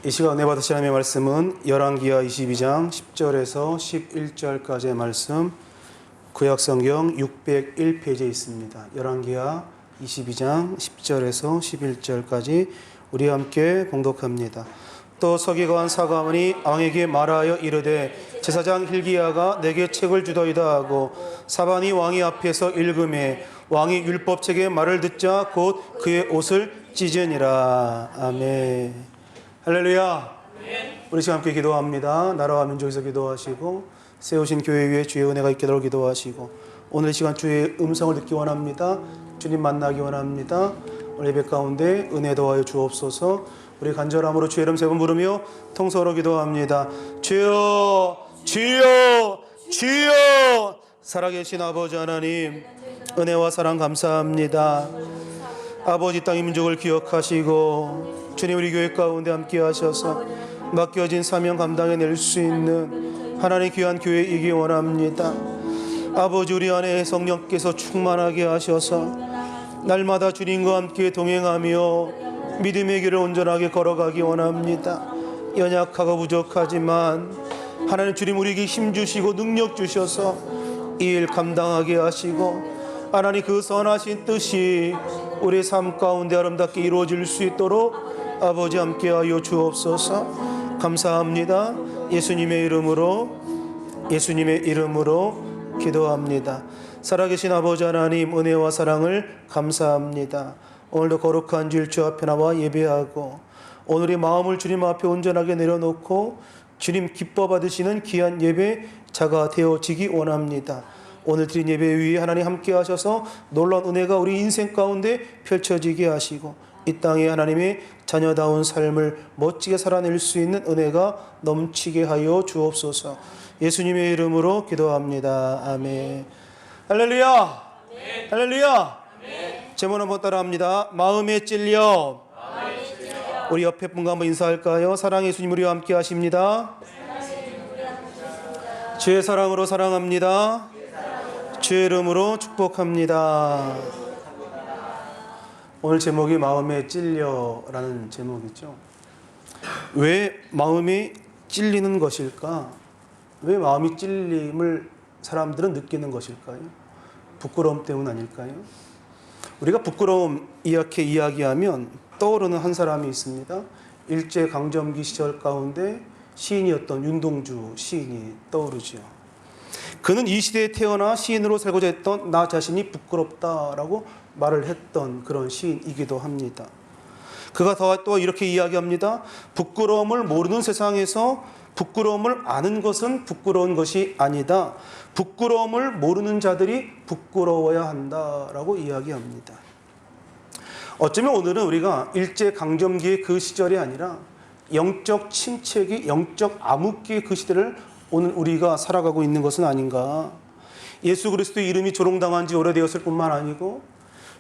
이 시간 은혜 받으실 하나님의 말씀은 열왕기하 22장 10절에서 11절까지의 말씀, 구약성경 601페이지에 있습니다. 열왕기하 22장 10절에서 11절까지 우리 함께 봉독합니다. 또 서기관 사가문이 왕에게 말하여 이르되 제사장 hil기야가 내게 책을 주더이다 하고 사반이 왕이 앞에서 읽음에 왕이 율법책의 말을 듣자 곧 그의 옷을 찢으니라. 아멘. 할렐루야. 우리 지금 함께 기도합니다. 나라와 민족에서 기도하시고 세우신 교회 위에 주의 은혜가 있게 기도하시고 오늘 시간 주의 음성을 듣기 원합니다. 주님 만나기 원합니다. 오늘 예배 가운데 은혜 더하여 주옵소서. 우리 간절함으로 주의 이름 세 번 부르며 통성으로 기도합니다. 주여 주여 주여. 살아계신 아버지 하나님, 은혜와 사랑 감사합니다. 아버지 땅의 민족을 기억하시고 주님 우리 교회 가운데 함께 하셔서 맡겨진 사명 감당해낼 수 있는 하나님의 귀한 교회이기 원합니다. 아버지 우리 안에 성령께서 충만하게 하셔서 날마다 주님과 함께 동행하며 믿음의 길을 온전하게 걸어가기 원합니다. 연약하고 부족하지만 하나님 주님 우리에게 힘주시고 능력 주셔서 이 일 감당하게 하시고 하나님 그 선하신 뜻이 우리의 삶 가운데 아름답게 이루어질 수 있도록 아버지 함께하여 주옵소서. 감사합니다. 예수님의 이름으로 기도합니다. 살아계신 아버지 하나님, 은혜와 사랑을 감사합니다. 오늘도 거룩한 주일 주 앞에 나와 예배하고 오늘의 마음을 주님 앞에 온전하게 내려놓고 주님 기뻐 받으시는 귀한 예배자가 되어지기 원합니다. 오늘 드린 예배 위에 하나님 함께 하셔서 놀라운 은혜가 우리 인생 가운데 펼쳐지게 하시고 이 땅에 하나님의 자녀다운 삶을 멋지게 살아낼 수 있는 은혜가 넘치게 하여 주옵소서. 예수님의 이름으로 기도합니다. 아멘. 할렐루야. 할렐루야. 제목 한번 따라합니다. 마음에 찔려. 우리 옆에 분과 한번 인사할까요? 사랑의 예수님 우리와 함께 하십니다. 주의 사랑으로 사랑합니다. 주의 이름으로 축복합니다. 오늘 제목이 마음에 찔려라는 제목이죠. 왜 마음이 찔리는 것일까? 왜 마음이 찔림을 사람들은 느끼는 것일까요? 부끄러움 때문 아닐까요? 우리가 부끄러움 이렇게 이야기하면 떠오르는 한 사람이 있습니다. 일제강점기 시절 가운데 시인이었던 윤동주 시인이 떠오르죠. 그는 이 시대에 태어나 시인으로 살고자 했던 나 자신이 부끄럽다라고 말을 했던 그런 시인이기도 합니다. 그가 또 이렇게 이야기합니다. 부끄러움을 모르는 세상에서 부끄러움을 아는 것은 부끄러운 것이 아니다. 부끄러움을 모르는 자들이 부끄러워야 한다라고 이야기합니다. 어쩌면 오늘은 우리가 일제강점기의 그 시절이 아니라 영적 침체기, 영적 암흑기의 그 시대를 오늘 우리가 살아가고 있는 것은 아닌가. 예수 그리스도의 이름이 조롱당한 지 오래되었을 뿐만 아니고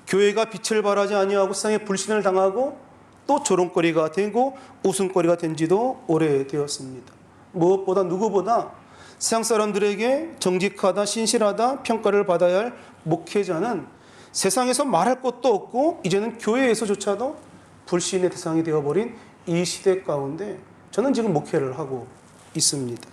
교회가 빛을 발하지 아니하고 세상에 불신을 당하고 또 조롱거리가 되고 웃음거리가 된 지도 오래되었습니다. 무엇보다 누구보다 세상 사람들에게 정직하다, 신실하다 평가를 받아야 할 목회자는 세상에서 말할 것도 없고 이제는 교회에서조차도 불신의 대상이 되어버린 이 시대 가운데 저는 지금 목회를 하고 있습니다.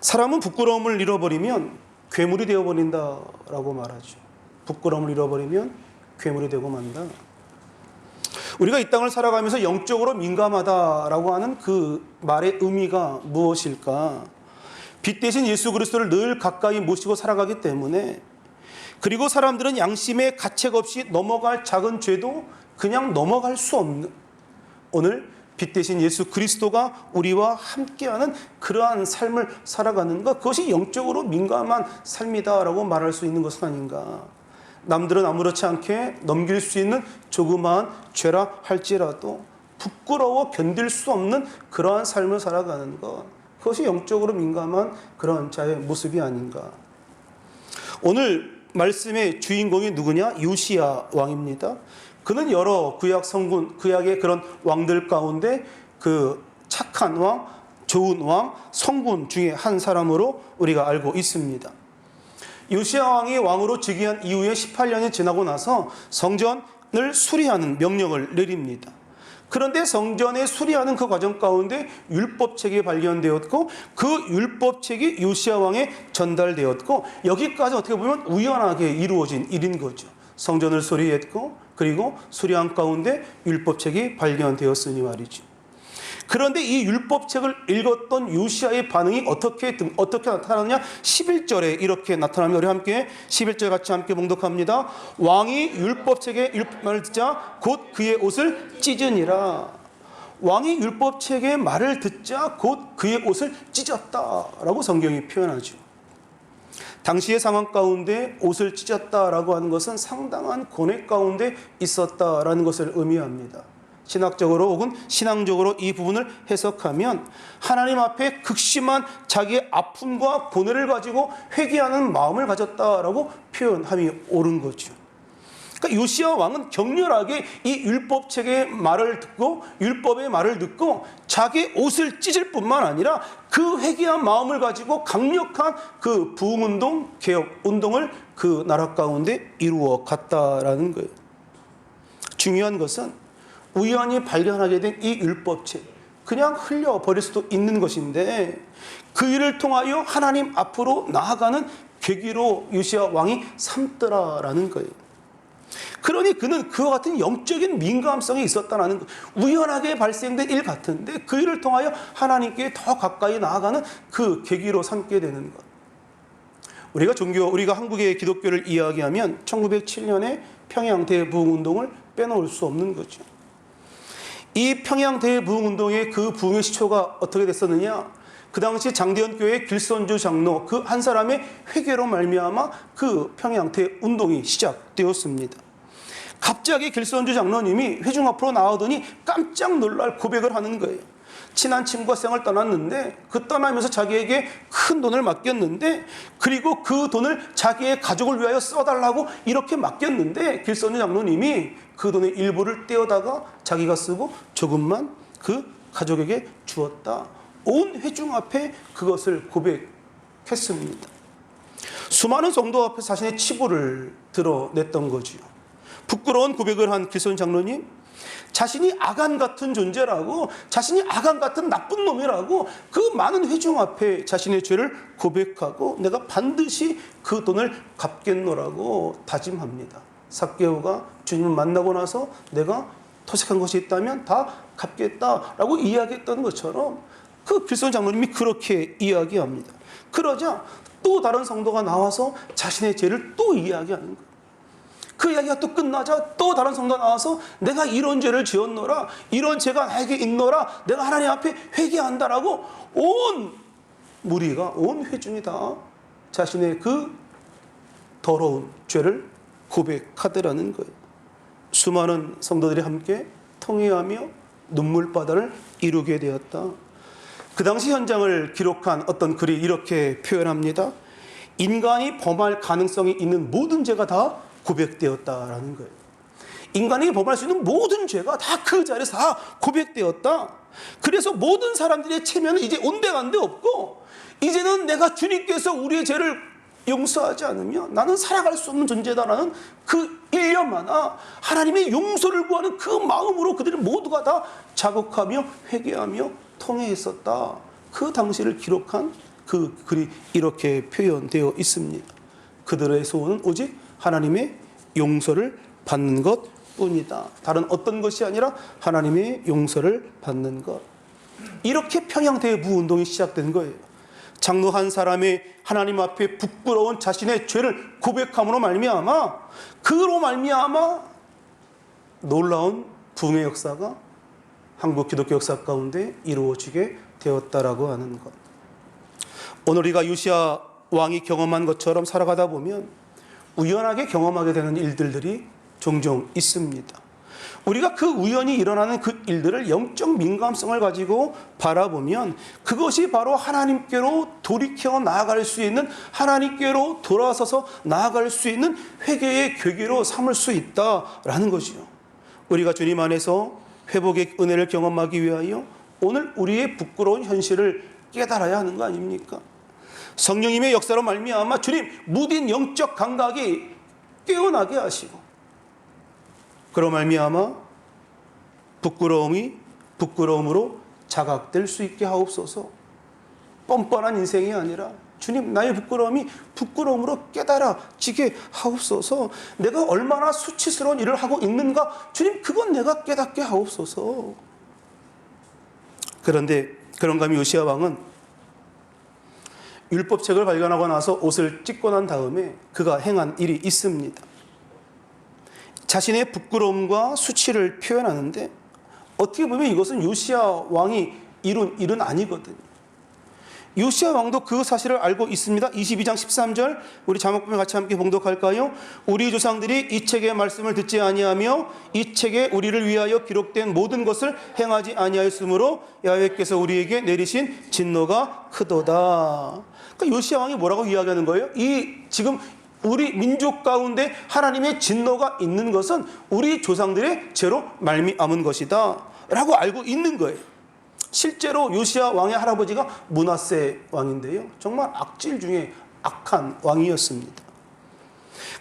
사람은 부끄러움을 잃어버리면 괴물이 되어버린다라고 말하죠. 부끄러움을 잃어버리면 괴물이 되고 만다. 우리가 이 땅을 살아가면서 영적으로 민감하다라고 하는 그 말의 의미가 무엇일까? 빛 대신 예수 그리스도를 늘 가까이 모시고 살아가기 때문에, 그리고 사람들은 양심의 가책 없이 넘어갈 작은 죄도 그냥 넘어갈 수 없는, 오늘 빛 대신 예수 그리스도가 우리와 함께하는 그러한 삶을 살아가는 것, 그것이 영적으로 민감한 삶이다라고 말할 수 있는 것은 아닌가. 남들은 아무렇지 않게 넘길 수 있는 조그마한 죄라 할지라도 부끄러워 견딜 수 없는 그러한 삶을 살아가는 것, 그것이 영적으로 민감한 그런 자의 모습이 아닌가. 오늘 말씀의 주인공이 누구냐? 요시야 왕입니다. 그는 여러 구약 성군, 구약의 그런 왕들 가운데 그 착한 왕, 좋은 왕, 성군 중에 한 사람으로 우리가 알고 있습니다. 요시야 왕이 왕으로 즉위한 이후에 18년이 지나고 나서 성전을 수리하는 명령을 내립니다. 그런데 성전에 수리하는 그 과정 가운데 율법책이 발견되었고 그 율법책이 요시야 왕에 전달되었고 여기까지 어떻게 보면 우연하게 이루어진 일인 거죠. 성전을 수리했고 그리고 수리한 가운데 율법책이 발견되었으니 말이죠. 그런데 이 율법책을 읽었던 요시야의 반응이 어떻게 나타나느냐? 11절에 이렇게 나타납니다. 우리 함께 11절 같이 함께 봉독합니다. 왕이 율법책의 말을 듣자 곧 그의 옷을 찢으니라. 왕이 율법책의 말을 듣자 곧 그의 옷을 찢었다라고 성경이 표현하죠. 당시의 상황 가운데 옷을 찢었다라고 하는 것은 상당한 고뇌 가운데 있었다라는 것을 의미합니다. 신학적으로 혹은 신앙적으로 이 부분을 해석하면 하나님 앞에 극심한 자기의 아픔과 고뇌를 가지고 회개하는 마음을 가졌다라고 표현함이 옳은 거죠. 그러니까 요시야 왕은 격렬하게 이 율법책의 말을 듣고 율법의 말을 듣고 자기 옷을 찢을 뿐만 아니라 그 회개한 마음을 가지고 강력한 그 부흥운동, 개혁운동을 그 나라 가운데 이루어 갔다라는 거예요. 중요한 것은 우연히 발견하게 된 이 율법책 그냥 흘려버릴 수도 있는 것인데 그 일을 통하여 하나님 앞으로 나아가는 계기로 요시야 왕이 삼더라라는 거예요. 그러니 그는 그와 같은 영적인 민감성이 있었다는 것, 우연하게 발생된 일 같은데 그 일을 통하여 하나님께 더 가까이 나아가는 그 계기로 삼게 되는 것. 우리가 한국의 기독교를 이야기하면 1907년에 평양 대부흥운동을 빼놓을 수 없는 거죠. 이 평양 대부흥운동의 그 부흥의 시초가 어떻게 됐었느냐? 그 당시 장대현 교회 길선주 장로 그 한 사람의 회개로 말미암아 그 평양 대운동이 시작되었습니다. 갑자기 길선주 장로님이 회중 앞으로 나오더니 깜짝 놀랄 고백을 하는 거예요. 친한 친구가 세상을 떠났는데 그 떠나면서 자기에게 큰 돈을 맡겼는데 그리고 그 돈을 자기의 가족을 위하여 써달라고 이렇게 맡겼는데 길선주 장로님이 그 돈의 일부를 떼어다가 자기가 쓰고 조금만 그 가족에게 주었다. 온 회중 앞에 그것을 고백했습니다. 수많은 성도 앞에 자신의 치부를 드러냈던 거지요. 부끄러운 고백을 한 길선주 장로님, 자신이 아간 같은 존재라고, 자신이 아간 같은 나쁜 놈이라고 그 많은 회중 앞에 자신의 죄를 고백하고 내가 반드시 그 돈을 갚겠노라고 다짐합니다. 삭개오가 주님을 만나고 나서 내가 토색한 것이 있다면 다 갚겠다라고 이야기했던 것처럼 그 길선주 장로님이 그렇게 이야기합니다. 그러자 또 다른 성도가 나와서 자신의 죄를 또 이야기하는 거예요. 그 이야기가 또 끝나자 또 다른 성도가 나와서 내가 이런 죄를 지었노라, 이런 죄가 나에게 있노라, 내가 하나님 앞에 회개한다라고 온 무리가, 온 회중이 다 자신의 그 더러운 죄를 고백하더라는 거예요. 수많은 성도들이 함께 통회하며 눈물바다를 이루게 되었다. 그 당시 현장을 기록한 어떤 글이 이렇게 표현합니다. 인간이 범할 가능성이 있는 모든 죄가 다 고백되었다라는 거예요. 인간이 범할 수 있는 모든 죄가 다 그 자리에서 다 고백되었다. 그래서 모든 사람들의 체면은 이제 온데간데 없고 이제는 내가 주님께서 우리의 죄를 용서하지 않으면 나는 살아갈 수 없는 존재다라는 그 일념하나 하나님의 용서를 구하는 그 마음으로 그들이 모두가 다 자국하며 회개하며 통회했었다. 그 당시를 기록한 그 글이 이렇게 표현되어 있습니다. 그들의 소원은 오직 하나님의 용서를 받는 것뿐이다. 다른 어떤 것이 아니라 하나님의 용서를 받는 것. 이렇게 평양 대부운동이 시작된 거예요. 장로 한 사람의 하나님 앞에 부끄러운 자신의 죄를 고백함으로 말미암아 그로 말미암아 놀라운 부흥의 역사가 한국 기독교 역사 가운데 이루어지게 되었다라고 하는 것. 오늘 우리가 요시야 왕이 경험한 것처럼 살아가다 보면 우연하게 경험하게 되는 일들이 종종 있습니다. 우리가 그 우연히 일어나는 그 일들을 영적 민감성을 가지고 바라보면 그것이 바로 하나님께로 돌이켜 나아갈 수 있는, 하나님께로 돌아서서 나아갈 수 있는 회개의 계기로 삼을 수 있다라는 것이요. 우리가 주님 안에서 회복의 은혜를 경험하기 위하여 오늘 우리의 부끄러운 현실을 깨달아야 하는 거 아닙니까? 성령님의 역사로 말미암아 주님 무딘 영적 감각이 깨어나게 하시고 그로 말미암아 부끄러움으로 자각될 수 있게 하옵소서. 뻔뻔한 인생이 아니라 주님, 나의 부끄러움이 부끄러움으로 깨달아지게 하옵소서. 내가 얼마나 수치스러운 일을 하고 있는가, 주님, 그건 내가 깨닫게 하옵소서. 그런데 그런가 하면 요시야 왕은 율법책을 발견하고 나서 옷을 찢고 난 다음에 그가 행한 일이 있습니다. 자신의 부끄러움과 수치를 표현하는데, 어떻게 보면 이것은 요시야 왕이 이룬 일은 아니거든요. 요시야 왕도 그 사실을 알고 있습니다. 22장 13절 우리 자막부에 같이 함께 봉독할까요? 우리 조상들이 이 책의 말씀을 듣지 아니하며 이 책에 우리를 위하여 기록된 모든 것을 행하지 아니하였으므로 야훼께서 우리에게 내리신 진노가 크도다. 그러니까 요시야 왕이 뭐라고 이야기하는 거예요? 이 지금 우리 민족 가운데 하나님의 진노가 있는 것은 우리 조상들의 죄로 말미암은 것이다 라고 알고 있는 거예요. 실제로 요시야 왕의 할아버지가 므낫세 왕인데요, 정말 악질 중에 악한 왕이었습니다.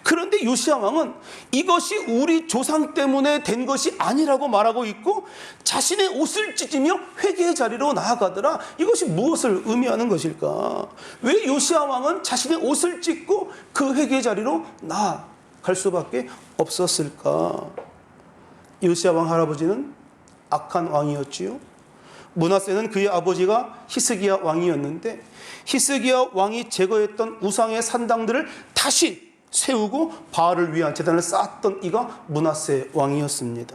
그런데 요시야 왕은 이것이 우리 조상 때문에 된 것이 아니라고 말하고 있고, 자신의 옷을 찢으며 회개의 자리로 나아가더라. 이것이 무엇을 의미하는 것일까? 왜 요시야 왕은 자신의 옷을 찢고 그 회개의 자리로 나아갈 수밖에 없었을까? 요시야 왕 할아버지는 악한 왕이었지요. 므낫세는 그의 아버지가 히스기야 왕이었는데, 히스기야 왕이 제거했던 우상의 산당들을 다시 세우고 바알을 위한 제단을 쌓았던 이가 므낫세 왕이었습니다.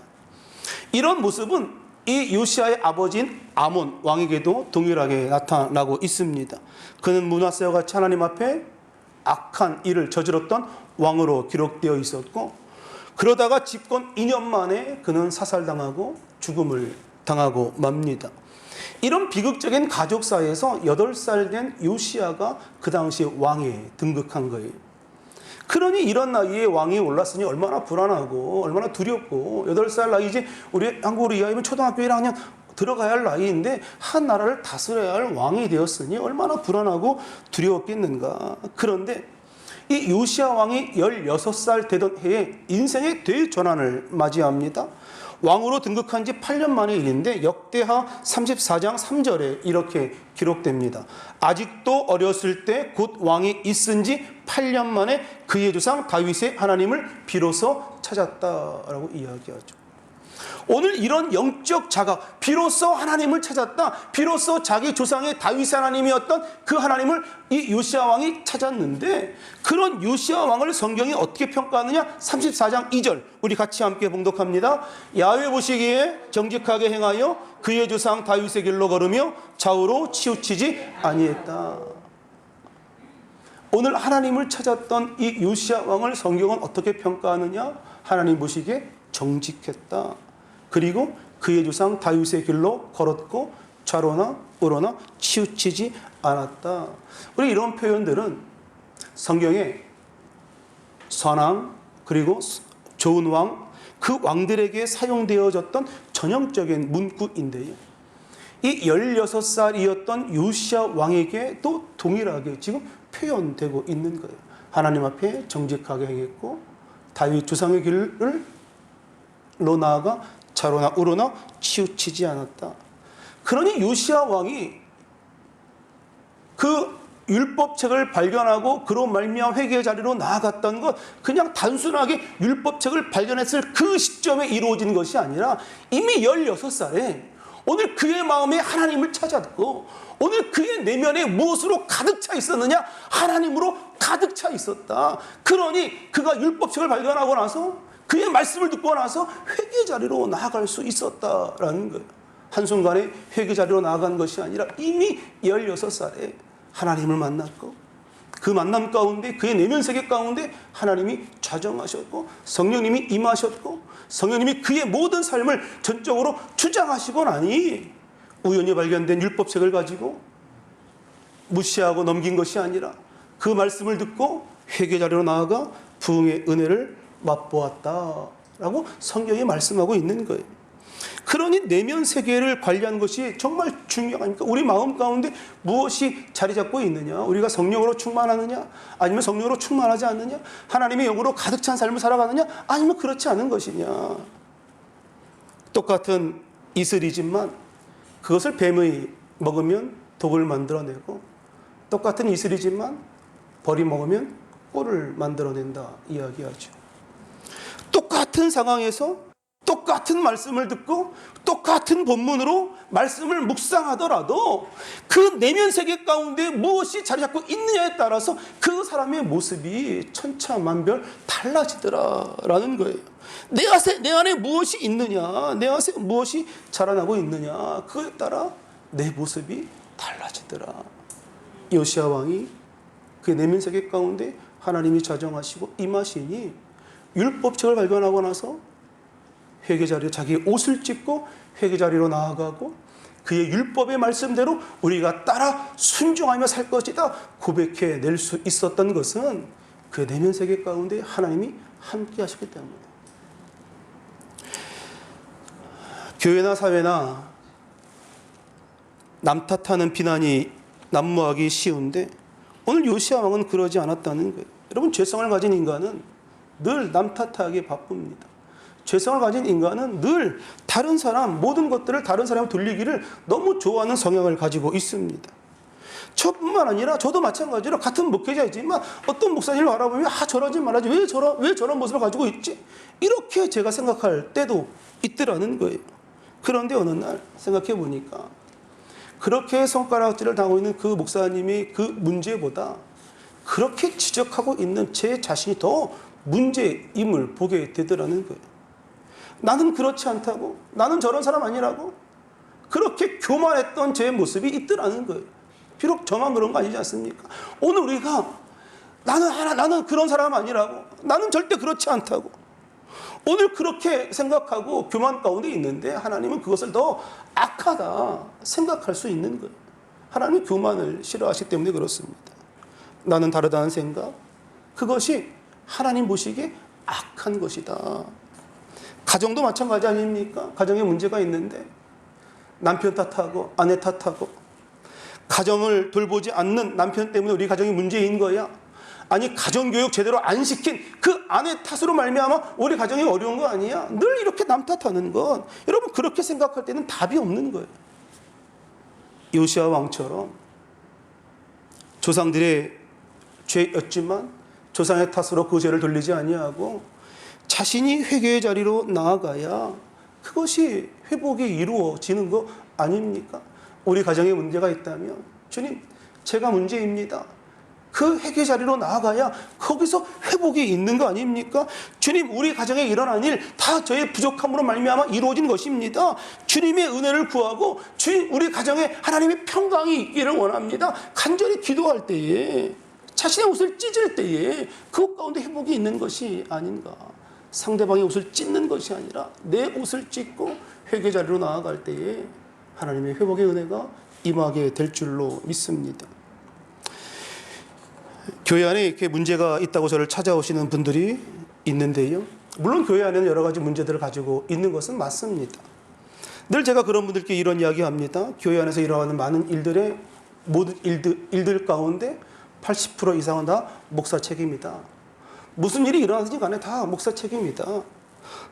이런 모습은 이 요시야의 아버지인 아몬 왕에게도 동일하게 나타나고 있습니다. 그는 므낫세와 같이 하나님 앞에 악한 일을 저질렀던 왕으로 기록되어 있었고, 그러다가 집권 2년 만에 그는 사살당하고 죽음을 당하고 맙니다. 이런 비극적인 가족사에서 8살 된 요시야가 그 당시 왕에 등극한 거예요. 그러니 이런 나이에 왕이 올랐으니 얼마나 불안하고 얼마나 두렵고, 8살 나이지 우리 한국으로 이야기하면 초등학교 1학년 들어가야 할 나이인데 한 나라를 다스려야 할 왕이 되었으니 얼마나 불안하고 두려웠겠는가. 그런데 이 요시야 왕이 16살 되던 해에 인생의 대전환을 맞이합니다. 왕으로 등극한 지 8년 만의 일인데 역대하 34장 3절에 이렇게 기록됩니다. 아직도 어렸을 때 곧 왕이 있은 지 8년 만에 그의 조상 다윗의 하나님을 비로소 찾았다라고 이야기하죠. 오늘 이런 영적 자각, 비로소 하나님을 찾았다, 비로소 자기 조상의 다윗 하나님이었던 그 하나님을 이 요시야 왕이 찾았는데, 그런 요시야 왕을 성경이 어떻게 평가하느냐? 34장 2절 우리 같이 함께 봉독합니다. 야훼 보시기에 정직하게 행하여 그의 조상 다윗의 길로 걸으며 좌우로 치우치지 아니했다. 오늘 하나님을 찾았던 이 요시야 왕을 성경은 어떻게 평가하느냐? 하나님 보시기에 정직했다. 그리고 그의 조상 다윗의 길로 걸었고 좌로나 우로나 치우치지 않았다. 우리 이런 표현들은 성경에 선왕 그리고 좋은 왕, 그 왕들에게 사용되어졌던 전형적인 문구인데요, 이 16살이었던 요시야 왕에게 또 동일하게 지금 표현되고 있는 거예요. 하나님 앞에 정직하게 행했고 다윗 조상의 길로 나아가 좌로나 우로나 치우치지 않았다. 그러니 요시야 왕이 그 율법책을 발견하고 그로 말미암아 회개의 자리로 나아갔던 것, 그냥 단순하게 율법책을 발견했을 그 시점에 이루어진 것이 아니라 이미 16살에 오늘 그의 마음에 하나님을 찾았고, 오늘 그의 내면에 무엇으로 가득 차 있었느냐? 하나님으로 가득 차 있었다. 그러니 그가 율법책을 발견하고 나서 그의 말씀을 듣고 나서 회개 자리로 나아갈 수 있었다라는 거예요. 한순간에 회개 자리로 나아간 것이 아니라 이미 16살에 하나님을 만났고, 그 만남 가운데 그의 내면 세계 가운데 하나님이 좌정하셨고 성령님이 임하셨고 성령님이 그의 모든 삶을 전적으로 주장하시고 나니 우연히 발견된 율법책을 가지고 무시하고 넘긴 것이 아니라 그 말씀을 듣고 회개 자리로 나아가 부흥의 은혜를 맛보았다라고 성경이 말씀하고 있는 거예요. 그러니 내면 세계를 관리하는 것이 정말 중요하니까 우리 마음 가운데 무엇이 자리 잡고 있느냐? 우리가 성령으로 충만하느냐? 아니면 성령으로 충만하지 않느냐? 하나님의 영으로 가득 찬 삶을 살아가느냐? 아니면 그렇지 않은 것이냐? 똑같은 이슬이지만 그것을 뱀이 먹으면 독을 만들어내고, 똑같은 이슬이지만 벌이 먹으면 꿀을 만들어낸다 이야기하죠. 똑같은 상황에서 똑같은 말씀을 듣고 똑같은 본문으로 말씀을 묵상하더라도 그 내면 세계 가운데 무엇이 자리 잡고 있느냐에 따라서 그 사람의 모습이 천차만별 달라지더라라는 거예요. 내 안에 무엇이 있느냐, 내 안에 무엇이 자라나고 있느냐, 그에 따라 내 모습이 달라지더라. 요시야 왕이 그 내면 세계 가운데 하나님이 자정하시고 임하시니 율법책을 발견하고 나서 회개 자리에 자기 옷을 찢고 회개 자리로 나아가고 그의 율법의 말씀대로 우리가 따라 순종하며 살 것이다 고백해낼 수 있었던 것은 그의 내면 세계 가운데 하나님이 함께 하셨기 때문입니다. 교회나 사회나 남 탓하는 비난이 난무하기 쉬운데 오늘 요시야 왕은 그러지 않았다는 거예요. 여러분, 죄성을 가진 인간은 늘 남 탓하기에 바쁩니다. 죄성을 가진 인간은 늘 다른 사람, 모든 것들을 다른 사람에 돌리기를 너무 좋아하는 성향을 가지고 있습니다. 저뿐만 아니라 저도 마찬가지로 같은 목회자이지만 어떤 목사님을 바라보면 저러지 말아야지, 왜 저런 모습을 가지고 있지? 이렇게 제가 생각할 때도 있더라는 거예요. 그런데 어느 날 생각해 보니까 그렇게 손가락질을 당하고 있는 그 목사님이 그 문제보다 그렇게 지적하고 있는 제 자신이 더 문제임을 보게 되더라는 거예요. 나는 그렇지 않다고, 나는 저런 사람 아니라고 그렇게 교만했던 제 모습이 있더라는 거예요. 비록 저만 그런 거 아니지 않습니까? 오늘 우리가 나는 그런 사람 아니라고, 나는 절대 그렇지 않다고 오늘 그렇게 생각하고 교만 가운데 있는데 하나님은 그것을 더 악하다 생각할 수 있는 거예요. 하나님은 교만을 싫어하시기 때문에 그렇습니다. 나는 다르다는 생각, 그것이 하나님 보시기에 악한 것이다. 가정도 마찬가지 아닙니까? 가정에 문제가 있는데 남편 탓하고 아내 탓하고, 가정을 돌보지 않는 남편 때문에 우리 가정이 문제인 거야, 아니 가정교육 제대로 안 시킨 그 아내 탓으로 말미암아 우리 가정이 어려운 거 아니야? 늘 이렇게 남 탓하는 건, 여러분 그렇게 생각할 때는 답이 없는 거예요. 요시야 왕처럼 조상들의 죄였지만 조상의 탓으로 그 죄를 돌리지 아니하고 자신이 회개의 자리로 나아가야 그것이 회복이 이루어지는 거 아닙니까? 우리 가정에 문제가 있다면 주님, 제가 문제입니다. 그 회개 자리로 나아가야 거기서 회복이 있는 거 아닙니까? 주님, 우리 가정에 일어난 일 다 저의 부족함으로 말미암아 이루어진 것입니다. 주님의 은혜를 구하고 주님, 우리 가정에 하나님의 평강이 있기를 원합니다. 간절히 기도할 때에, 자신의 옷을 찢을 때에 그것 가운데 회복이 있는 것이 아닌가. 상대방의 옷을 찢는 것이 아니라 내 옷을 찢고 회개 자리로 나아갈 때에 하나님의 회복의 은혜가 임하게 될 줄로 믿습니다. 교회 안에 이렇게 문제가 있다고 저를 찾아오시는 분들이 있는데요. 물론 교회 안에는 여러 가지 문제들을 가지고 있는 것은 맞습니다. 늘 제가 그런 분들께 이런 이야기합니다. 교회 안에서 일어나는 많은 일들의 모든 일들 가운데 80% 이상은 다 목사 책임이다. 무슨 일이 일어나든지 간에 다 목사 책임이다.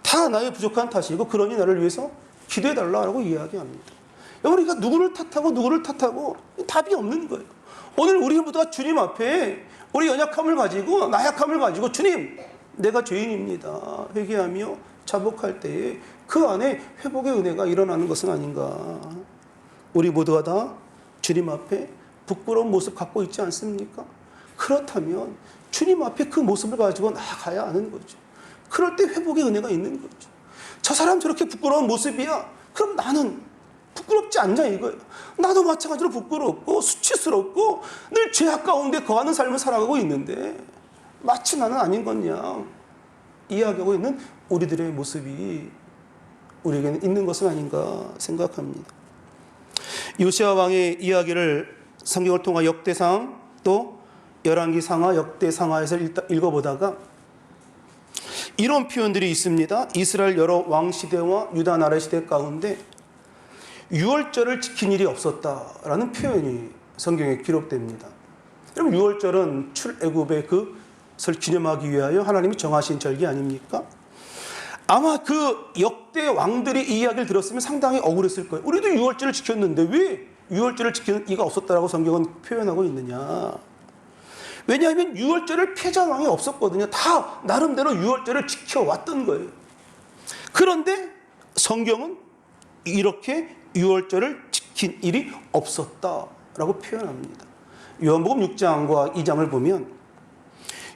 다 나의 부족한 탓이고 그러니 나를 위해서 기도해달라고 이야기합니다. 우리가 누구를 탓하고 답이 없는 거예요. 오늘 우리 모두가 주님 앞에 우리 연약함을 가지고, 나약함을 가지고 주님, 내가 죄인입니다. 회개하며 자복할 때에 그 안에 회복의 은혜가 일어나는 것은 아닌가. 우리 모두가 다 주님 앞에 부끄러운 모습 갖고 있지 않습니까? 그렇다면 주님 앞에 그 모습을 가지고 나아가야 하는 거죠. 그럴 때 회복의 은혜가 있는 거죠. 저 사람 저렇게 부끄러운 모습이야. 그럼 나는 부끄럽지 않냐 이거예요. 나도 마찬가지로 부끄럽고 수치스럽고 늘 죄악 가운데 거하는 삶을 살아가고 있는데 마치 나는 아닌 것냐 이야기하고 있는 우리들의 모습이 우리에게는 있는 것은 아닌가 생각합니다. 요시야 왕의 이야기를 성경을 통한 역대상 또 열왕기상하, 역대상하에서 읽어보다가 이런 표현들이 있습니다. 이스라엘 여러 왕 시대와 유다 나라 시대 가운데 유월절을 지킨 일이 없었다라는 표현이 성경에 기록됩니다. 여러분, 유월절은 출애굽의 그것을 기념하기 위하여 하나님이 정하신 절기 아닙니까? 아마 그 역대 왕들이 이 이야기를 들었으면 상당히 억울했을 거예요. 우리도 유월절을 지켰는데 왜 유월절을 지키는 이가 없었다라고 성경은 표현하고 있느냐. 왜냐하면 유월절을 폐자한 왕이 없었거든요. 다 나름대로 유월절을 지켜왔던 거예요. 그런데 성경은 이렇게 유월절을 지킨 일이 없었다라고 표현합니다. 요한복음 6장과 2장을 보면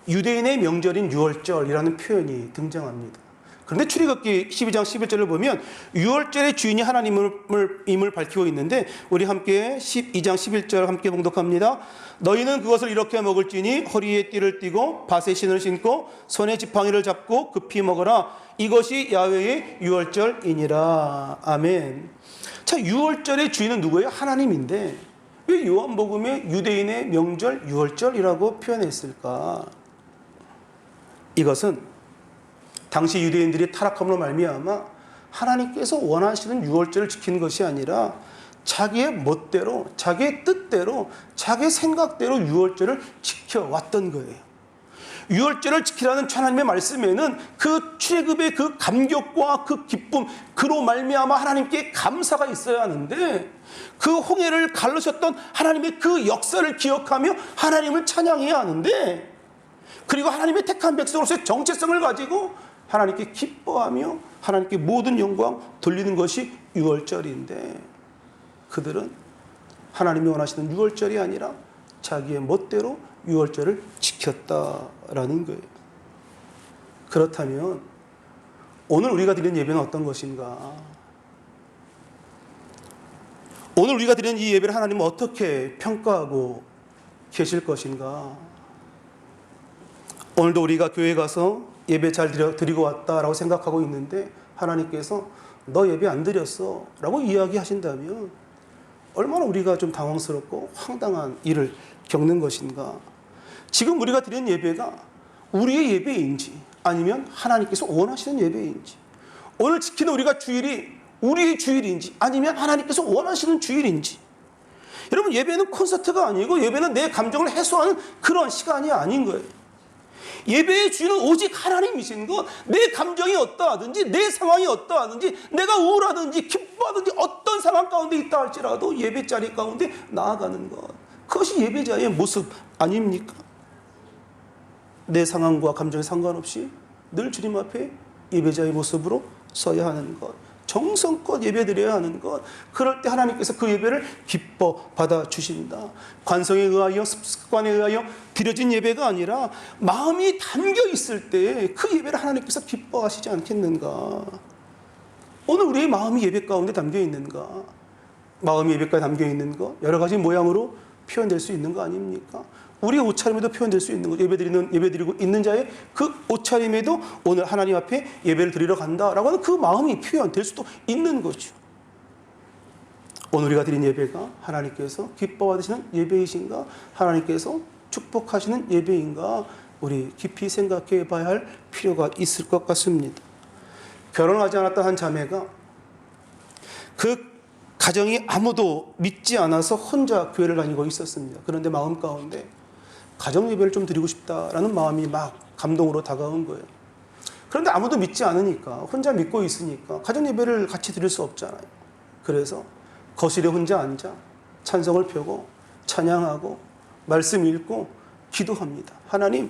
유대인의 명절인 유월절이라는 표현이 등장합니다. 그런데 출애굽기 12장 11절을 보면 유월절의 주인이 하나님임을 밝히고 있는데 우리 함께 12장 11절 함께 봉독합니다. 너희는 그것을 이렇게 먹을지니 허리에 띠를 띠고 밭에 신을 신고 손에 지팡이를 잡고 급히 먹어라. 이것이 야훼의 유월절이니라. 아멘. 자, 유월절의 주인은 누구예요? 하나님인데 왜 요한복음에 유대인의 명절 유월절이라고 표현했을까? 이것은 당시 유대인들이 타락함으로 말미암아 하나님께서 원하시는 유월절을 지키는 것이 아니라 자기의 멋대로, 자기의 뜻대로, 자기의 생각대로 유월절을 지켜왔던 거예요. 유월절을 지키라는 하나님의 말씀에는 그 출애굽의 그 감격과 그 기쁨, 그로 말미암아 하나님께 감사가 있어야 하는데 그 홍해를 갈르셨던 하나님의 그 역사를 기억하며 하나님을 찬양해야 하는데 그리고 하나님의 택한 백성으로서의 정체성을 가지고 하나님께 기뻐하며 하나님께 모든 영광 돌리는 것이 유월절인데 그들은 하나님이 원하시는 유월절이 아니라 자기의 멋대로 유월절을 지켰다라는 거예요. 그렇다면 오늘 우리가 드리는 예배는 어떤 것인가? 오늘 우리가 드리는 이 예배를 하나님은 어떻게 평가하고 계실 것인가? 오늘도 우리가 교회에 가서 예배 잘 드리고 왔다라고 생각하고 있는데 하나님께서 너 예배 안 드렸어 라고 이야기하신다면 얼마나 우리가 좀 당황스럽고 황당한 일을 겪는 것인가. 지금 우리가 드리는 예배가 우리의 예배인지 아니면 하나님께서 원하시는 예배인지, 오늘 지키는 우리가 주일이 우리의 주일인지 아니면 하나님께서 원하시는 주일인지. 여러분, 예배는 콘서트가 아니고 예배는 내 감정을 해소하는 그런 시간이 아닌 거예요. 예배의 주인은 오직 하나님이신 것. 내 감정이 어떠하든지 내 상황이 어떠하든지 내가 우울하든지 기뻐하든지 어떤 상황 가운데 있다 할지라도 예배 자리 가운데 나아가는 것, 그것이 예배자의 모습 아닙니까? 내 상황과 감정에 상관없이 늘 주님 앞에 예배자의 모습으로 서야 하는 것, 정성껏 예배드려야 하는 것. 그럴 때 하나님께서 그 예배를 기뻐 받아주신다. 관성에 의하여 습관에 의하여 드려진 예배가 아니라 마음이 담겨 있을 때 그 예배를 하나님께서 기뻐하시지 않겠는가? 오늘 우리의 마음이 예배 가운데 담겨 있는가? 마음이 예배 가운데 담겨 있는 것, 여러 가지 모양으로 표현될 수 있는 거 아닙니까? 우리의 옷차림에도 표현될 수 있는 것, 예배드리고 있는 자의 그 옷차림에도 오늘 하나님 앞에 예배를 드리러 간다라고 하는 그 마음이 표현될 수도 있는 거죠. 오늘 우리가 드린 예배가 하나님께서 기뻐하시는 예배이신가? 하나님께서 축복하시는 예배인가? 우리 깊이 생각해 봐야 할 필요가 있을 것 같습니다. 결혼하지 않았던 한 자매가 그 가정이 아무도 믿지 않아서 혼자 교회를 다니고 있었습니다. 그런데 마음 가운데 가정 예배를 좀 드리고 싶다라는 마음이 막 감동으로 다가온 거예요. 그런데 아무도 믿지 않으니까, 혼자 믿고 있으니까 가정 예배를 같이 드릴 수 없잖아요. 그래서 거실에 혼자 앉아 찬성을 펴고 찬양하고 말씀 읽고 기도합니다. 하나님,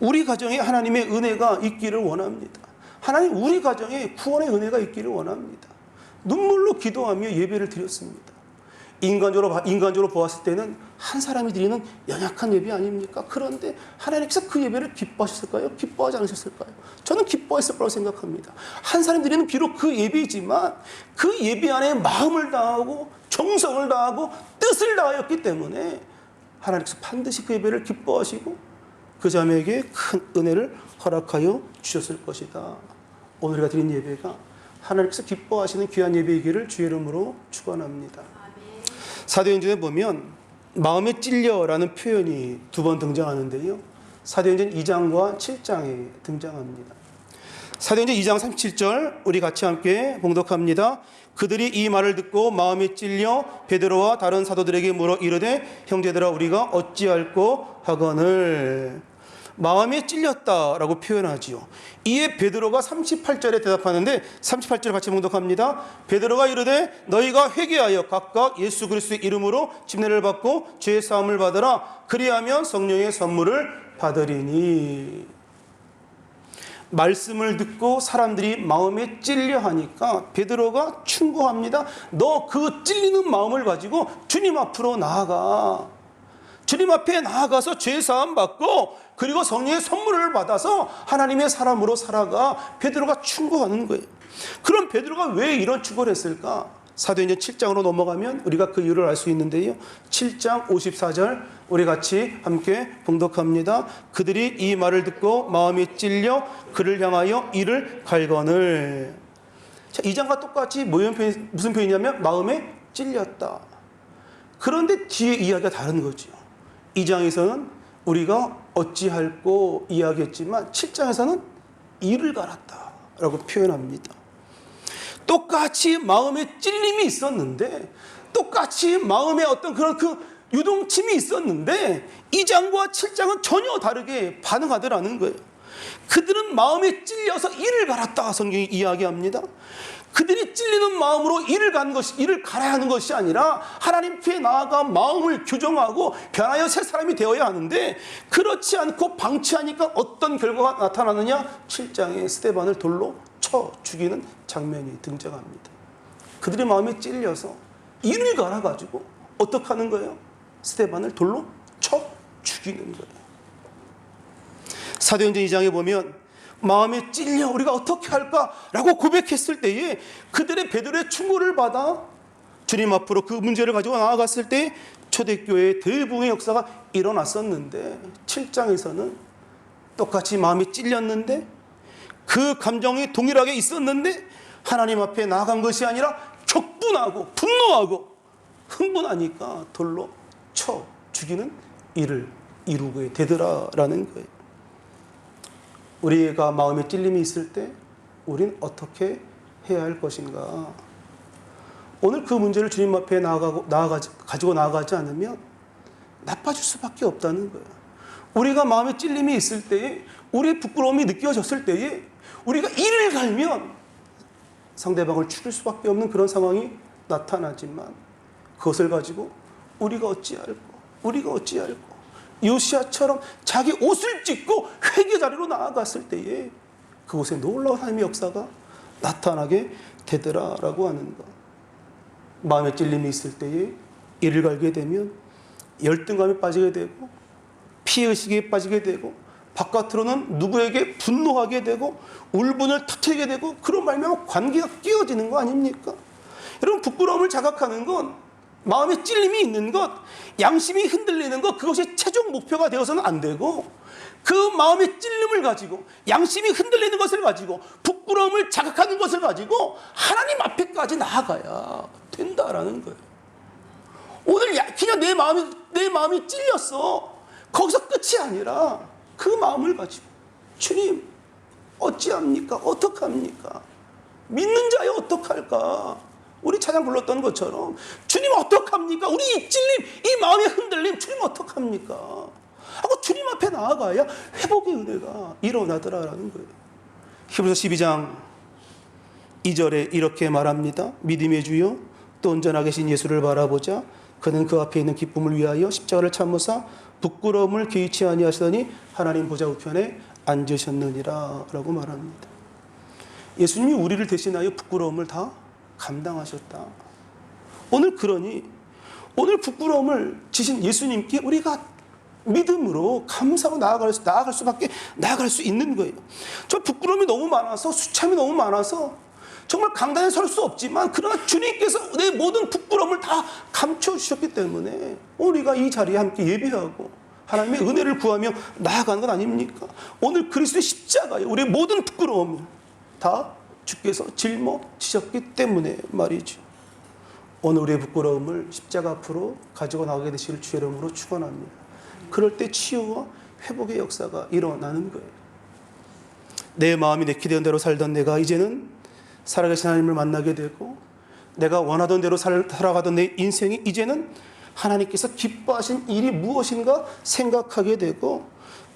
우리 가정에 하나님의 은혜가 있기를 원합니다. 하나님, 우리 가정에 구원의 은혜가 있기를 원합니다. 눈물로 기도하며 예배를 드렸습니다. 인간적으로 보았을 때는 한 사람이 드리는 연약한 예배 아닙니까? 그런데 하나님께서 그 예배를 기뻐하셨을까요? 기뻐하지 않으셨을까요? 저는 기뻐했을 거라고 생각합니다. 한 사람이 드리는 비록 그 예배이지만 그 예배 안에 마음을 다하고 정성을 다하고 뜻을 다하였기 때문에 하나님께서 반드시 그 예배를 기뻐하시고 그 자매에게 큰 은혜를 허락하여 주셨을 것이다. 오늘 우리가 드린 예배가 하나님께서 기뻐하시는 귀한 예배이기를 주의 이름으로 축원합니다. 사도행전에 보면 마음에 찔려라는 표현이 2번 등장하는데요. 사도행전 2장과 7장에 등장합니다. 사도행전 2장 37절 우리 같이 함께 봉독합니다. 그들이 이 말을 듣고 마음에 찔려 베드로와 다른 사도들에게 물어 이르되 형제들아 우리가 어찌할꼬 하거늘. 마음에 찔렸다라고 표현하지요. 이에 베드로가 38절에 대답하는데 38절 같이 봉독합니다. 베드로가 이르되 너희가 회개하여 각각 예수 그리스도의 이름으로 침례를 받고 죄의 사함을 받으라. 그리하면 성령의 선물을 받으리니. 말씀을 듣고 사람들이 마음에 찔려 하니까 베드로가 충고합니다. 너 그 찔리는 마음을 가지고 주님 앞으로 나아가. 주님 앞에 나아가서 죄 사함 받고 그리고 성령의 선물을 받아서 하나님의 사람으로 살아가. 베드로가 충고하는 거예요. 그럼 베드로가 왜 이런 충고를 했을까? 사도행전 7장으로 넘어가면 우리가 그 이유를 알 수 있는데요. 7장 54절 우리 같이 함께 봉독합니다. 그들이 이 말을 듣고 마음이 찔려 그를 향하여 이를 갈거늘. 자, 이 장과 똑같이 무슨 표현이냐면 마음에 찔렸다. 그런데 뒤에 이야기가 다른 거죠. 이 장에서는 우리가 어찌할꼬 이야기했지만 7장에서는 이를 갈았다 라고 표현합니다. 똑같이 마음에 찔림이 있었는데, 똑같이 마음에 어떤 그런 유동침이 있었는데 2장과 7장은 전혀 다르게 반응하더라는 거예요. 그들은 마음에 찔려서 이를 갈았다 성경이 이야기합니다. 그들이 찔리는 마음으로 이를 갈아야 하는 것이 아니라 하나님께 나아가 마음을 교정하고 변하여 새 사람이 되어야 하는데, 그렇지 않고 방치하니까 어떤 결과가 나타나느냐? 7장에 스데반을 돌로 쳐 죽이는 장면이 등장합니다. 그들의 마음에 찔려서 이를 갈아가지고 어떻게 하는 거예요? 스데반을 돌로 쳐 죽이는 거예요. 사도행전 2장에 보면 마음에 찔려 우리가 어떻게 할까라고 고백했을 때에 그들의 베드로의 충고를 받아 주님 앞으로 그 문제를 가지고 나아갔을 때 초대교회의 대부흥의 역사가 일어났었는데, 7장에서는 똑같이 마음이 찔렸는데 그 감정이 동일하게 있었는데 하나님 앞에 나아간 것이 아니라 격분하고 분노하고 흥분하니까 돌로 쳐 죽이는 일을 이루게 되더라라는 거예요. 우리가 마음에 찔림이 있을 때 우린 어떻게 해야 할 것인가? 오늘 그 문제를 주님 앞에 가지고 나아가지 않으면 나빠질 수밖에 없다는 거예요. 우리가 마음에 찔림이 있을 때에, 우리의 부끄러움이 느껴졌을 때에 우리가 이를 갈면 상대방을 죽일 수밖에 없는 그런 상황이 나타나지만, 그것을 가지고 우리가 어찌할꼬 요시야처럼 자기 옷을 찢고 회개 자리로 나아갔을 때에 그곳에 놀라운 하나님의 역사가 나타나게 되더라라고 하는 것. 마음에 찔림이 있을 때에 이를 갈게 되면 열등감에 빠지게 되고 피해의식에 빠지게 되고 바깥으로는 누구에게 분노하게 되고 울분을 터뜨리게 되고, 그런 말미암아 관계가 깨어지는 거 아닙니까? 여러분, 부끄러움을 자각하는 건, 마음에 찔림이 있는 것, 양심이 흔들리는 것, 그것이 최종 목표가 되어서는 안 되고, 그 마음의 찔림을 가지고 양심이 흔들리는 것을 가지고 부끄러움을 자각하는 것을 가지고 하나님 앞에까지 나아가야 된다라는 거예요. 오늘 그냥 내 마음이 찔렸어, 거기서 끝이 아니라 그 마음을 가지고 주님 어찌합니까? 어떡합니까? 믿는 자여 어떡할까? 우리 찬양 불렀던 것처럼 주님 어떡합니까? 우리 이 찔림, 이 마음의 흔들림 주님 어떡합니까? 하고 주님 앞에 나아가야 회복의 은혜가 일어나더라라는 거예요. 히브리서 12장 2절에 이렇게 말합니다. 믿음의 주여 또 온전하 계신 예수를 바라보자. 그는 그 앞에 있는 기쁨을 위하여 십자가를 참으사 부끄러움을 개의치 아니하시더니 하나님 보좌 우편에 앉으셨느니라 라고 말합니다. 예수님이 우리를 대신하여 부끄러움을 다 감당하셨다. 오늘 부끄러움을 지신 예수님께 우리가 믿음으로 감사하고 나아갈 수 있는 거예요. 저 부끄러움이 너무 많아서, 수참이 너무 많아서 정말 강단에 설 수 없지만, 그러나 주님께서 내 모든 부끄러움을 다 감춰주셨기 때문에 우리가 이 자리에 함께 예배하고 하나님의 은혜를 구하며 나아가는 것 아닙니까? 오늘 그리스도의 십자가에 우리의 모든 부끄러움을 다 주께서 짊어지셨기 때문에 말이죠. 오늘 우리의 부끄러움을 십자가 앞으로 가지고 나가게 되시길 주의 이름으로 축원합니다. 그럴 때 치유와 회복의 역사가 일어나는 거예요. 내 마음이 내키던 되는 대로 살던 내가 이제는 살아계신 하나님을 만나게 되고, 내가 원하던 대로 살아가던 내 인생이 이제는 하나님께서 기뻐하신 일이 무엇인가 생각하게 되고,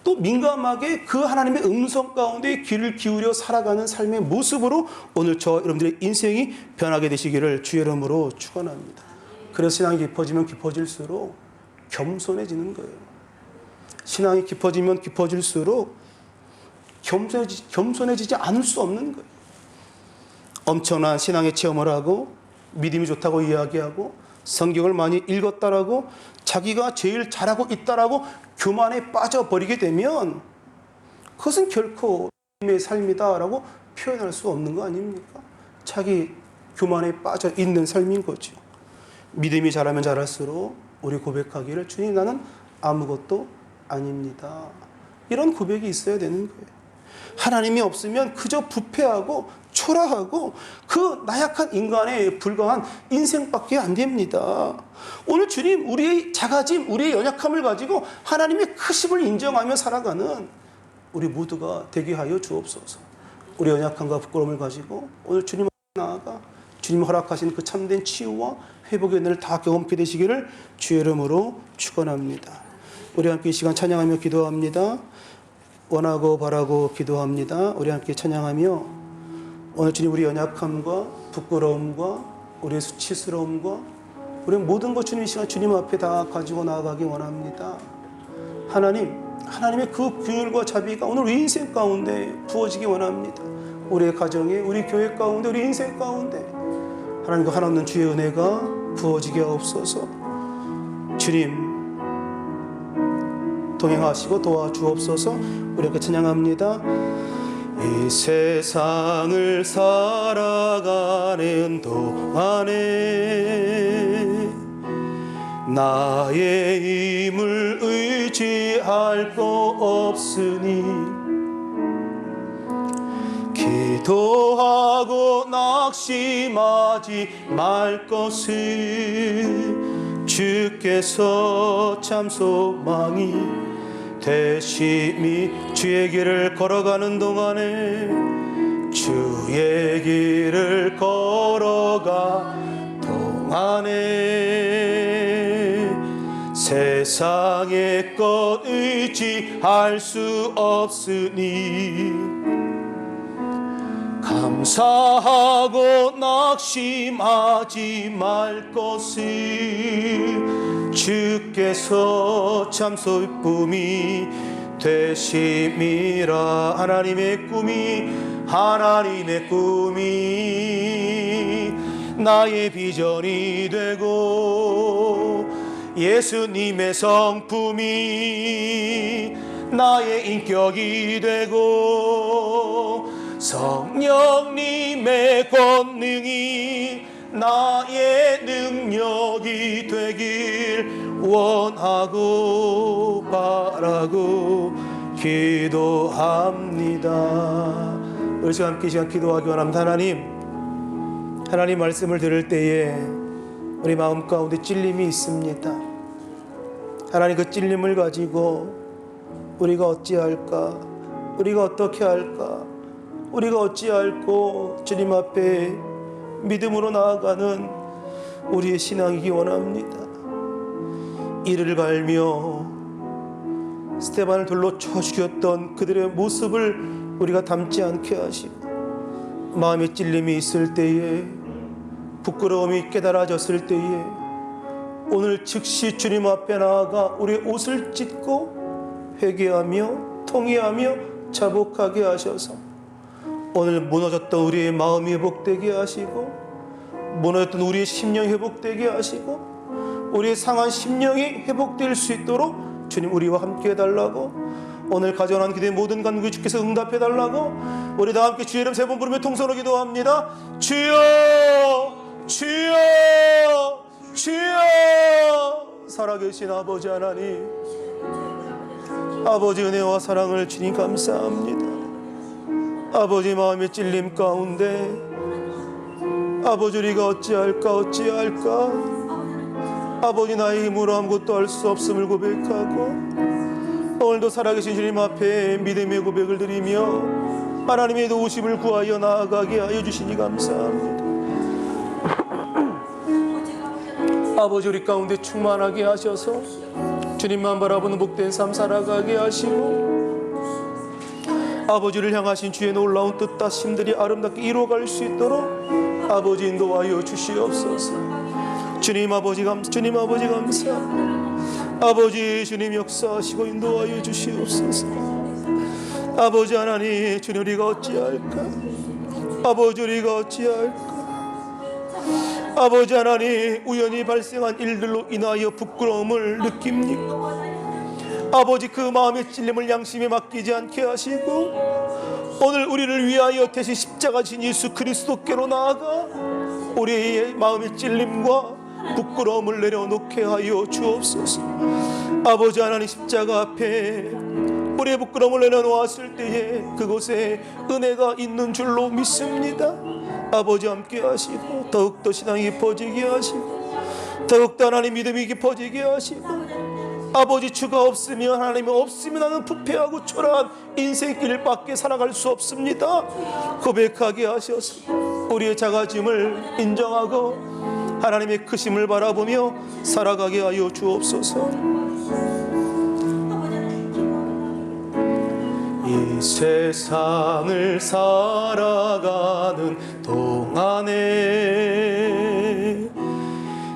또 민감하게 그 하나님의 음성 가운데 귀를 기울여 살아가는 삶의 모습으로 오늘 저 여러분들의 인생이 변하게 되시기를 주의 이름으로 축원합니다. 그래서 신앙이 깊어지면 깊어질수록 겸손해지는 거예요. 신앙이 깊어지면 깊어질수록 겸손해지지 않을 수 없는 거예요. 엄청난 신앙의 체험을 하고 믿음이 좋다고 이야기하고 성경을 많이 읽었다라고 자기가 제일 잘하고 있다라고 교만에 빠져버리게 되면 그것은 결코 믿음의 삶이다라고 표현할 수 없는 거 아닙니까? 자기 교만에 빠져 있는 삶인 거죠. 믿음이 자라면 자랄수록 우리 고백하기를 주님 나는 아무것도 아닙니다. 이런 고백이 있어야 되는 거예요. 하나님이 없으면 그저 부패하고 초라하고 그 나약한 인간에 불과한 인생밖에 안 됩니다. 오늘 주님 우리의 작아짐, 우리의 연약함을 가지고 하나님의 크심을 인정하며 살아가는 우리 모두가 되게 하여 주옵소서. 우리 연약함과 부끄러움을 가지고 오늘 주님 나아가 주님 허락하신 그 참된 치유와 회복의 은혜를 다 경험하게 되시기를 주의 이름으로 축원합니다. 우리 함께 이 시간 찬양하며 기도합니다. 원하고 바라고 기도합니다. 우리 함께 찬양하며 오늘 주님 우리 연약함과 부끄러움과 우리의 수치스러움과 우리 모든 것 주님 이 시간 주님 앞에 다 가지고 나아가기 원합니다. 하나님의 그 긍휼과 자비가 오늘 우리 인생 가운데 부어지기 원합니다. 우리의 가정에, 우리 교회 가운데, 우리 인생 가운데 하나님과 하나님 주의 은혜가 부어지게 하옵소서. 주님 동행하시고 도와주옵소서. 우리 함께 찬양합니다. 이 세상을 살아가는 동안에 나의 힘을 의지할 거 없으니 기도하고 낙심하지 말 것을 주께서 참 소망이 되심이 주의 길을 걸어가는 동안에 주의 길을 걸어가 동안에 세상의 것 의지할 수 없으니 감사하고 낙심하지 말 것을 주께서 참 소쁨이 되심이라. 하나님의 꿈이 나의 비전이 되고 예수님의 성품이 나의 인격이 되고 성령님의 권능이 나의 능력이 되길 원하고 바라고 기도합니다. 우리 시간 함께 시간 기도하기 원합니다. 하나님 말씀을 들을 때에 우리 마음 가운데 찔림이 있습니다. 하나님 그 찔림을 가지고 우리가 어찌할까, 우리가 어떻게 할까, 우리가 어찌할꼬 주님 앞에 믿음으로 나아가는 우리의 신앙이기 원합니다. 이를 갈며 스데반을 돌로 쳐 죽였던 그들의 모습을 우리가 담지 않게 하시고 마음의 찔림이 있을 때에 부끄러움이 깨달아졌을 때에 오늘 즉시 주님 앞에 나아가 우리의 옷을 찢고 회개하며 통회하며 자복하게 하셔서 오늘 무너졌던 우리의 마음이 회복되게 하시고 무너졌던 우리의 심령이 회복되게 하시고 우리의 상한 심령이 회복될 수 있도록 주님 우리와 함께 해달라고 오늘 가져온 기도의 모든 간구에 주께서 응답해달라고 우리 다 함께 주의 이름 세 번 부르며 통성으로 기도합니다. 주여 주여 주여. 살아계신 아버지 하나님, 아버지 은혜와 사랑을 주님 감사합니다. 아버지 마음의 찔림 가운데 아버지 우리가 어찌할까 아버지 나의 힘으로 아무것도 할 수 없음을 고백하고 오늘도 살아계신 주님 앞에 믿음의 고백을 드리며 하나님의 도우심을 구하여 나아가게 하여 주시니 감사합니다. 아버지 우리 가운데 충만하게 하셔서 주님만 바라보는 복된 삶 살아가게 하시고 아버지를 향하신 주의 놀라운 뜻다심들이 아름답게 이루어갈 수 있도록 아버지 인도하여 주시옵소서. 주님 아버지 감사. 아버지 주님 역사하시고 인도하여 주시옵소서. 아버지 하나님, 주님 우리가 어찌할까? 아버지 우리가 어찌할까? 아버지 하나님, 우연히 발생한 일들로 인하여 부끄러움을 느낍니까? 아버지 그 마음의 찔림을 양심에 맡기지 않게 하시고 오늘 우리를 위하여 대신 십자가 진 예수 그리스도께로 나아가 우리의 마음의 찔림과 부끄러움을 내려놓게 하여 주옵소서. 아버지 하나님, 십자가 앞에 우리의 부끄러움을 내려놓았을 때에 그곳에 은혜가 있는 줄로 믿습니다. 아버지 함께 하시고 더욱더 신앙이 깊어지게 하시고 더욱더 하나님 믿음이 깊어지게 하시고 아버지 주가 없으면 하나님이 없으면 나는 부패하고 초라한 인생길 밖에 살아갈 수 없습니다. 고백하게 하셔서 우리의 작아짐을 인정하고 하나님의 크심을 바라보며 살아가게 하여 주옵소서. 이 세상을 살아가는 동안에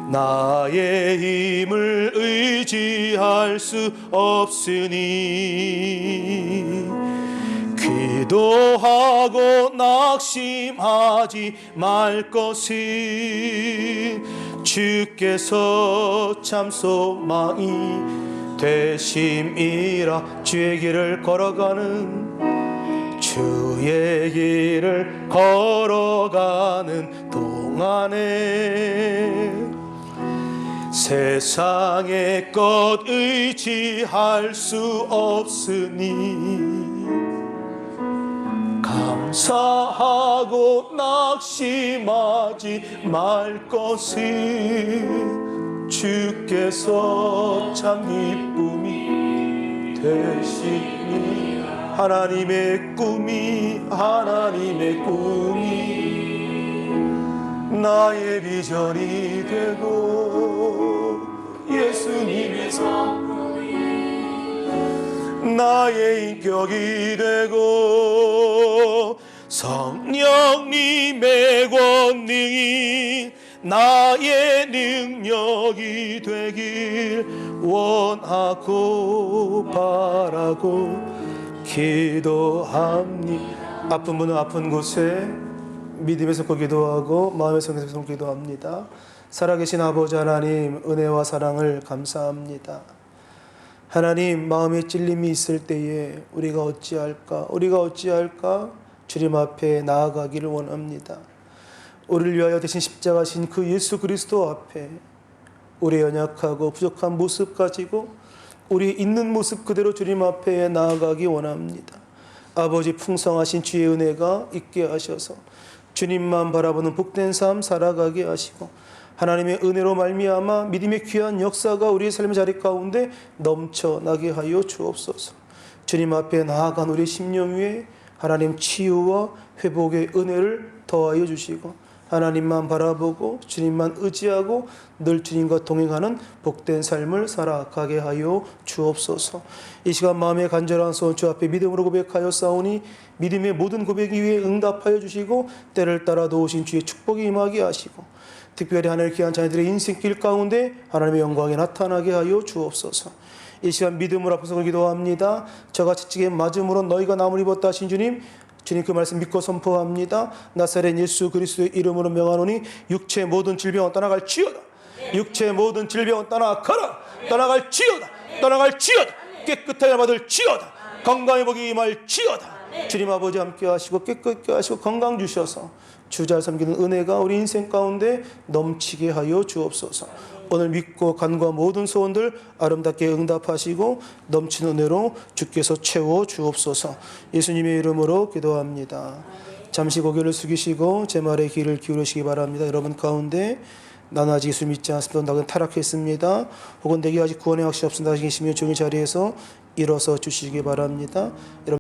나의 힘을 의지할 수 없으니 기도하고 낙심하지 말 것은 주께서 참 소망이 되심이라. 주의 길을 걸어가는 동안에 세상의 것 의지할 수 없으니 감사하고 낙심하지 말 것은 주께서 참 기쁨이 되시니 하나님의 꿈이 나의 비전이 되고 예수님의 성품이 나의 인격이 되고 성령님의 권능이 나의 능력이 되길 원하고 바라고 기도합니다. 아픈 분은 아픈 곳에 믿음의 손고 기도하고 마음의 손에서 기도합니다. 살아계신 아버지 하나님, 은혜와 사랑을 감사합니다. 하나님, 마음의 찔림이 있을 때에 우리가 어찌할까 주님 앞에 나아가기를 원합니다. 우리를 위하여 대신 십자가신 그 예수 그리스도 앞에 우리의 연약하고 부족한 모습 가지고 우리 있는 모습 그대로 주님 앞에 나아가기 원합니다. 아버지, 풍성하신 주의 은혜가 있게 하셔서 주님만 바라보는 복된 삶 살아가게 하시고 하나님의 은혜로 말미암아 믿음의 귀한 역사가 우리의 삶의 자리 가운데 넘쳐나게 하여 주옵소서. 주님 앞에 나아간 우리 심령 위에 하나님 치유와 회복의 은혜를 더하여 주시고 하나님만 바라보고 주님만 의지하고 늘 주님과 동행하는 복된 삶을 살아가게 하여 주옵소서. 이 시간 마음의 간절한 소원 주 앞에 믿음으로 고백하여 싸우니 믿음의 모든 고백 위에 응답하여 주시고 때를 따라 도우신 주의 축복이 임하게 하시고 특별히 하나님의 귀한 자녀들의 인생길 가운데 하나님의 영광이 나타나게 하여 주옵소서. 이 시간 믿음으로 앞서서 기도합니다. 저같이 찌게 맞음으로 너희가 남을 입었다 하신 주님 그 말씀 믿고 선포합니다. 나사렛 예수 그리스도의 이름으로 명하노니 육체의 모든 질병은 떠나갈지어다. 육체의 모든 질병은 떠나가라. 떠나갈지어다. 깨끗하게 받을지어다. 건강의 복이 임할지어다. 주님 아버지 함께 하시고 깨끗게 하시고 건강 주셔서 주 잘 섬기는 은혜가 우리 인생 가운데 넘치게 하여 주옵소서. 오늘 믿고 간구한 모든 소원들 아름답게 응답하시고 넘치는 은혜로 주께서 채워 주옵소서. 예수님의 이름으로 기도합니다. 잠시 고개를 숙이시고 제 말에 귀를 기울이시기 바랍니다. 여러분 가운데 나는 아직 예수 믿지 않습니다. 나는 타락했습니다. 혹은 내게 아직 구원의 확신이 없습니다. 계시면 종이 자리에서 일어서 주시기 바랍니다. 여러분